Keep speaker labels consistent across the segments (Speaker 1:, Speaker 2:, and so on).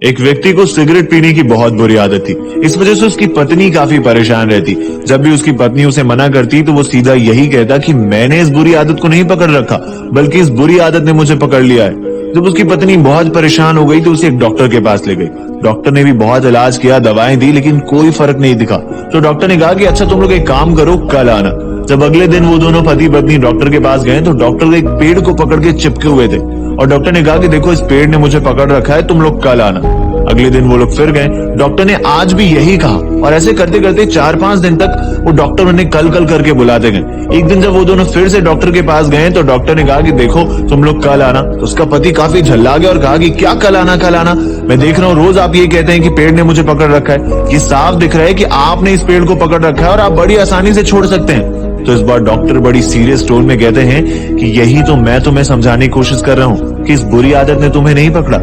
Speaker 1: एक व्यक्ति को सिगरेट पीने की बहुत बुरी आदत थी। इस वजह से उसकी पत्नी काफी परेशान रहती। जब भी उसकी पत्नी उसे मना करती तो वो सीधा यही कहता कि मैंने इस बुरी आदत को नहीं पकड़ रखा, बल्कि इस बुरी आदत ने मुझे पकड़ लिया है। जब उसकी पत्नी बहुत परेशान हो गई तो उसे एक डॉक्टर के पास ले गई। डॉक्टर ने भी बहुत इलाज किया, दवाएं दी, लेकिन कोई फर्क नहीं दिखा। तो डॉक्टर ने कहा कि अच्छा तुम लोग एक काम करो, कल आना। जब अगले दिन वो दोनों पति पत्नी डॉक्टर के पास गए तो डॉक्टर एक पेड़ को पकड़ के चिपके हुए थे और डॉक्टर ने कहा कि देखो इस पेड़ ने मुझे पकड़ रखा है, तुम लोग कल आना। अगले दिन वो लोग फिर गए, डॉक्टर ने आज भी यही कहा और ऐसे करते करते 4-5 दिन तक वो डॉक्टर उन्हें कल कल करके बुलाते गए। एक दिन जब वो दोनों फिर से डॉक्टर के पास गए तो डॉक्टर ने कहा कि देखो तुम लोग कल आना। तो उसका पति काफी झल्ला गया और कहा कि क्या कल आना कल आना, मैं देख रहा हूँ रोज आप ये कहते हैं कि पेड़ ने मुझे पकड़ रखा है। ये साफ दिख रहा है कि आपने इस पेड़ को पकड़ रखा है और आप बड़ी आसानी से छोड़ सकते हैं। तो इस बार डॉक्टर बड़ी सीरियस टोन में कहते हैं कि यही तो मैं तुम्हें समझाने की कोशिश कर रहा हूँ कि इस बुरी आदत ने तुम्हें नहीं पकड़ा,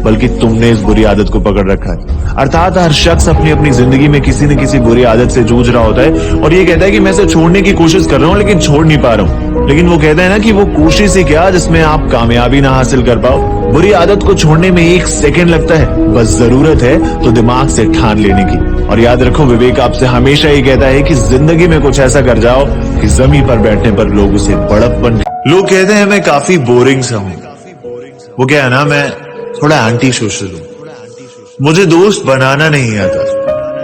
Speaker 1: बल्कि तुमने इस बुरी आदत को पकड़ रखा है। अर्थात हर शख्स अपनी अपनी जिंदगी में किसी न किसी बुरी आदत से जूझ रहा होता है और ये कहता है कि मैं इसे छोड़ने की कोशिश कर रहा हूँ लेकिन छोड़ नहीं पा रहा हूँ। लेकिन वो कहता है ना कि वो कोशिश ही क्या जिसमें आप कामयाबी ना हासिल कर पाओ। बुरी आदत को छोड़ने में 1 सेकंड लगता है, बस जरूरत है तो दिमाग से ठान लेने की। और याद रखो, विवेक आपसे हमेशा ये कहता है कि जिंदगी में कुछ ऐसा कर जाओ कि जमीन पर बैठने पर लोग उसे बड़क बन। लोग कहते हैं मैं काफी बोरिंग सा हूँ। वो क्या है ना, मैं थोड़ा एंटी सोशल हूँ, मुझे दोस्त बनाना नहीं आता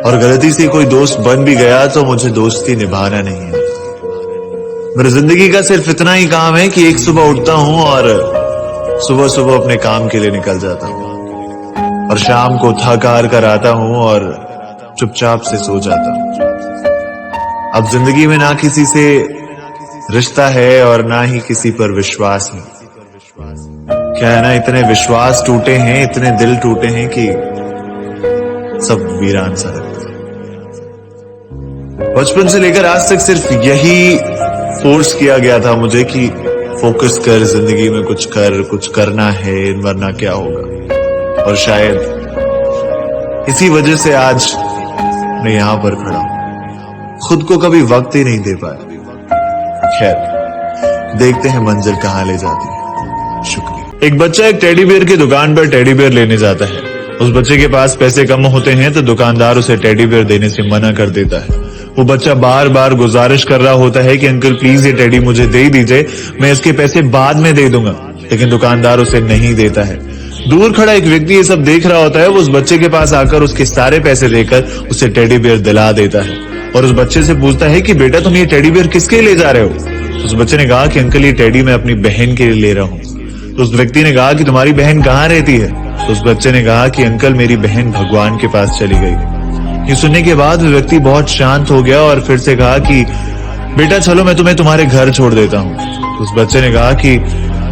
Speaker 1: और गलती से कोई दोस्त बन भी गया तो मुझे दोस्ती निभाना नहीं आता। मेरी जिंदगी का सिर्फ इतना ही काम है कि एक सुबह उठता हूँ और सुबह सुबह अपने काम के लिए निकल जाता हूँ और शाम को थक हार कर आता हूँ और चुपचाप से सो जाता हूँ। अब जिंदगी में ना किसी से रिश्ता है और ना ही किसी पर विश्वास है। क्या है ना, इतने विश्वास टूटे हैं, इतने दिल टूटे हैं कि सब वीरान सा लगता है। बचपन से लेकर आज तक सिर्फ यही फोर्स किया गया था मुझे कि फोकस कर, जिंदगी में कुछ करना है, वरना क्या होगा। और शायद इसी वजह से आज मैं यहां पर खड़ा हूं। खुद को कभी वक्त ही नहीं दे पाया। खैर, देखते हैं मंजिल कहां ले जाती है। शुक्रिया। एक बच्चा एक टेडी बियर की दुकान पर टेडी बियर लेने जाता है। उस बच्चे के पास पैसे कम होते हैं तो दुकानदार उसे टेडी बियर देने से मना कर देता है। वो बच्चा बार बार गुजारिश कर रहा होता है कि अंकल प्लीज ये टेडी मुझे दे दीजिए, मैं इसके पैसे बाद में दे दूंगा, लेकिन दुकानदार उसे नहीं देता है। दूर खड़ा एक व्यक्ति ये सब देख रहा होता है। वो उस बच्चे के पास आकर उसके सारे पैसे देकर उसे टेडी बियर दिला देता है और उस बच्चे से पूछता है कि बेटा तुम ये टेडी बियर किसके लिए ले जा रहे हो। उस बच्चे ने कहा कि अंकल ये टेडी मैं अपनी बहन के लिए ले रहा हूँ। तो उस व्यक्ति ने कहा कि तुम्हारी बहन कहाँ रहती है। तो उस बच्चे ने कहा कि अंकल मेरी बहन भगवान के पास चली गई। ये सुनने के बाद वो व्यक्ति बहुत शांत हो गया और फिर से कहा कि बेटा चलो मैं तुम्हें तुम्हारे घर छोड़ देता हूँ। तो उस बच्चे ने कहा कि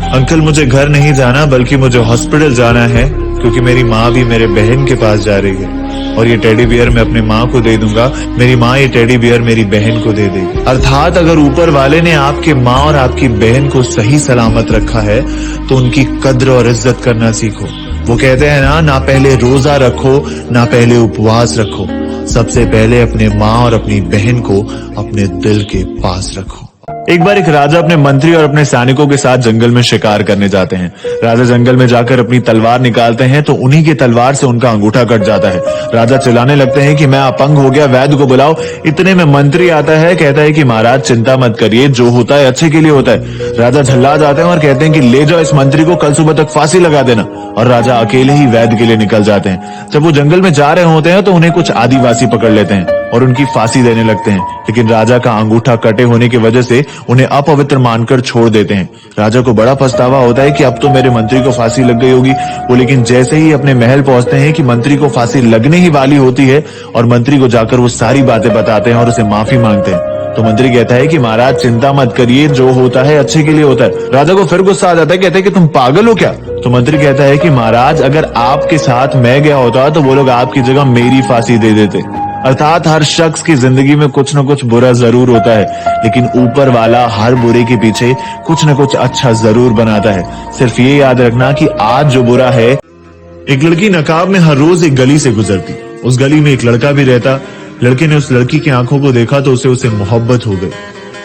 Speaker 1: अंकल मुझे घर नहीं जाना, बल्कि मुझे हॉस्पिटल जाना है, क्योंकि मेरी माँ भी मेरे बहन के पास जा रही है और ये टेडी बियर मैं अपनी माँ को दे दूंगा, मेरी माँ ये टेडी बियर मेरी बहन को दे देगी। अर्थात अगर ऊपर वाले ने आपके माँ और आपकी बहन को सही सलामत रखा है तो उनकी कद्र और इज्जत करना सीखो। वो कहते हैं ना पहले रोजा रखो, ना पहले उपवास रखो, सबसे पहले अपने माँ और अपनी बहन को अपने दिल के पास रखो। एक बार एक राजा अपने मंत्री और अपने सैनिकों के साथ जंगल में शिकार करने जाते हैं। राजा जंगल में जाकर अपनी तलवार निकालते हैं तो उन्हीं की तलवार से उनका अंगूठा कट जाता है। राजा चिल्लाने लगते हैं कि मैं अपंग हो गया, वैद्य को बुलाओ। इतने में मंत्री आता है, कहता है कि महाराज चिंता मत करिए, जो होता है अच्छे के लिए होता है। राजा झल्ला जाते हैं और कहते हैं कि ले जाओ इस मंत्री को, कल सुबह तक फांसी लगा देना। और राजा अकेले ही वैद्य के लिए निकल जाते हैं। जब वो जंगल में जा रहे होते हैं तो उन्हें कुछ आदिवासी पकड़ लेते हैं और उनकी फांसी देने लगते हैं, लेकिन राजा का अंगूठा कटे होने की वजह से उन्हें अपवित्र मानकर छोड़ देते हैं। राजा को बड़ा पछतावा होता है कि अब तो मेरे मंत्री को फांसी लग गई होगी। वो लेकिन जैसे ही अपने महल पहुंचते हैं कि मंत्री को फांसी लगने ही वाली होती है और मंत्री को जाकर वो सारी बातें बताते हैं और उसे माफी मांगते हैं। तो मंत्री कहता है कि महाराज चिंता मत करिए, जो होता है अच्छे के लिए होता है। राजा को फिर गुस्सा आ जाता है, कहते हैं कि तुम पागल हो क्या। तो मंत्री कहता है कि महाराज अगर आपके साथ मैं गया होता तो वो लोग आपकी जगह मेरी फांसी दे देते। अर्थात हर शख्स की जिंदगी में कुछ न कुछ बुरा जरूर होता है, लेकिन ऊपर वाला हर बुरे के पीछे कुछ न कुछ अच्छा जरूर बनाता है। सिर्फ ये याद रखना कि आज जो बुरा है। एक लड़की नकाब में हर रोज एक गली से गुजरती। उस गली में एक लड़का भी रहता। लड़के ने उस लड़की की आंखों को देखा तो उसे मोहब्बत हो गई।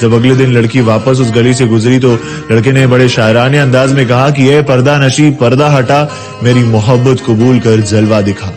Speaker 1: जब अगले दिन लड़की वापस उस गली से गुजरी तो लड़के ने बड़े शायराने अंदाज में कहा कि ये पर्दा नशी पर्दा हटा, मेरी मोहब्बत कबूल कर जलवा दिखा।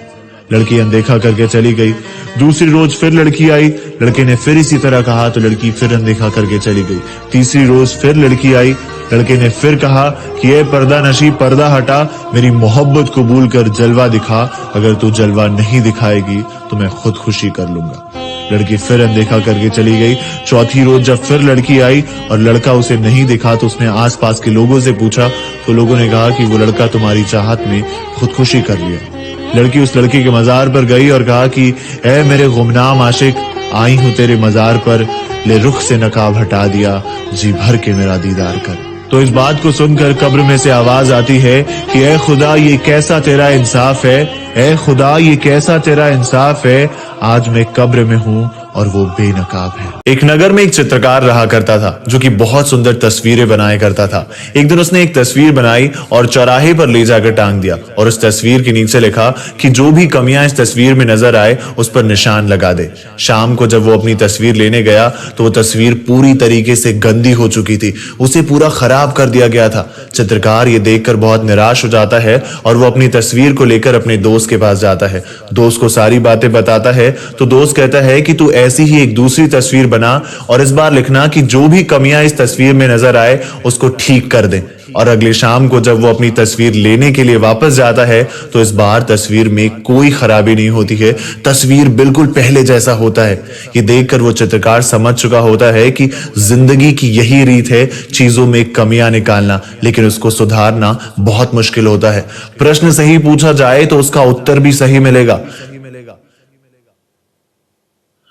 Speaker 1: लड़की अनदेखा करके चली गई। दूसरी रोज फिर लड़की आई, लड़के ने फिर इसी तरह कहा तो लड़की फिर अनदेखा करके चली गई। तीसरी रोज फिर लड़की आई, लड़के ने फिर कहा कि ये पर्दा नशी पर्दा हटा, मेरी मोहब्बत कबूल कर जलवा दिखा, अगर तू जलवा नहीं दिखाएगी तो मैं खुदकुशी कर लूंगा। लड़की फिर अनदेखा करके चली गई। चौथी रोज जब फिर लड़की आई और लड़का उसे नहीं दिखा तो उसने आसपास के लोगों से पूछा तो लोगों ने कहा कि वो लड़का तुम्हारी चाहत में खुदकुशी कर लिया। लड़की उस लड़के के मजार पर गई और कहा कि ऐ मेरे गुमनाम आशिक, आई हूं तेरे मजार पर, ले रुख से नकाब हटा दिया, जी भर के मेरा दीदार कर। तो इस बात को सुनकर कब्र में से आवाज आती है कि ऐ खुदा ये कैसा तेरा इंसाफ है, ऐ खुदा ये कैसा तेरा इंसाफ है, आज मैं कब्र में हूं और वो बेनकाब है। एक नगर में एक चित्रकार रहा करता था जो कि बहुत सुंदर तस्वीरें बनाया करता था। एक दिन उसने एक तस्वीर बनाई और चौराहे पर ले जाकर टांग दिया और उस तस्वीर के नीचे लिखा कि जो भी कमियां इस तस्वीर में नजर आए उस पर निशान लगा दे। शाम को जब वो अपनी तस्वीर लेने गया तो वो तस्वीर पूरी तरीके से गंदी हो चुकी थी, उसे पूरा खराब कर दिया गया था। चित्रकार ये देखकर बहुत निराश हो जाता है और वो अपनी तस्वीर को लेकर अपने दोस्त के पास जाता है। दोस्त को सारी बातें बताता है तो दोस्त कहता है कि तू ऐसी ही एक दूसरी तस्वीर बना और इस बार लिखना कि जो भी कमियां इस तस्वीर में नजर आए उसको ठीक कर दे। और अगली शाम को जब वो अपनी तस्वीर लेने के लिए वापस जाता है तो इस बार तस्वीर में कोई खराबी नहीं होती है, तस्वीर बिल्कुल पहले जैसा होता है। ये देखकर वो चित्रकार समझ चुका होता है कि जिंदगी की यही रीत है, चीजों में कमियां निकालना, लेकिन उसको सुधारना बहुत मुश्किल होता है। प्रश्न सही पूछा जाए तो उसका उत्तर भी सही मिलेगा,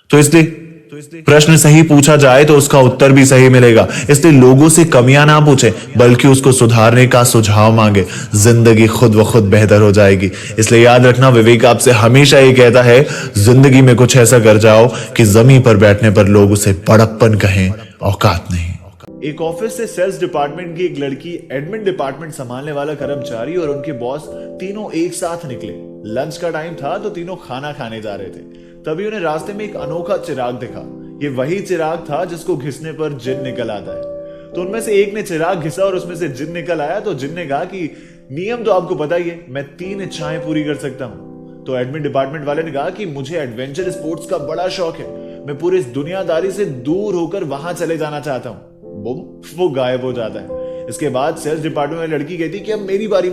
Speaker 1: तो इसलिए प्रश्न सही पूछा जाए तो उसका उत्तर भी सही मिलेगा। इसलिए लोगों से कमियां ना पूछे बल्कि उसको सुधारने का सुझाव मांगे, जिंदगी खुद व खुद बेहतर हो जाएगी। इसलिए याद रखना, विवेक आपसे हमेशा ये कहता है, जिंदगी में कुछ ऐसा कर जाओ कि जमीन पर बैठने पर लोग उसे बड़प्पन कहें, औकात नहीं।
Speaker 2: एक ऑफिस से सेल्स डिपार्टमेंट की एक लड़की, एडमिन डिपार्टमेंट संभालने वाला कर्मचारी और उनके बॉस तीनों एक साथ निकले। लंच का टाइम था तो तीनों खाना खाने जा रहे थे। तभी उन्हें रास्ते में एक अनोखा चिराग दिखा। ये वही चिराग था जिसको घिसने पर जिन निकल आता है। तो उनमें से एक ने चिराग घिसा और उसमें से जिन निकल आया। तो जिन ने कहा कि नियम तो आपको पता ही है, मैं 3 इच्छाएं पूरी कर सकता हूं। तो एडमिन डिपार्टमेंट वाले ने कहा कि मुझे एडवेंचर स्पोर्ट्स का बड़ा शौक है, मैं पूरी इस दुनियादारी से दूर होकर वहां चले जाना चाहता हूं। बुम, वो गायब हो जाता है। इसके बाद सेल्स डिपार्टमेंट में लड़की कहती कि अब मेरी बारी,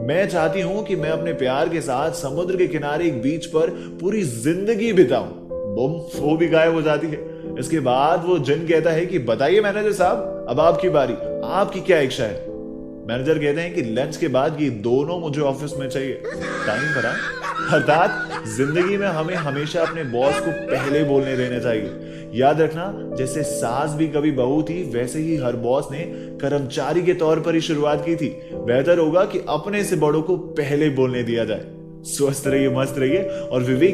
Speaker 2: मैं चाहती हूं कि मैं अपने प्यार के साथ समुद्र के किनारे एक बीच पर पूरी जिंदगी बिताऊं। बुम, वो भी गायब हो जाती है। इसके बाद वो जिन कहता है कि बताइए मैनेजर साहब, अब आपकी बारी, आपकी क्या इच्छा है। मैनेजर कहते हैं कि लंच के बाद ये दोनों मुझे ऑफिस में चाहिए। टाइम भरा। अर्थात जिंदगी में हमें हमेशा अपने बॉस को पहले बोलने देना चाहिए। याद रखना, जैसे सास भी कभी बहू थी, वैसे ही हर बॉस ने कर्मचारी के तौर पर ही शुरुआत की थी। बेहतर होगा कि अपने से बड़ों को पहले बोलने दिया जाए। स्वस्थ रहिए, मस्त रहिए और विवेक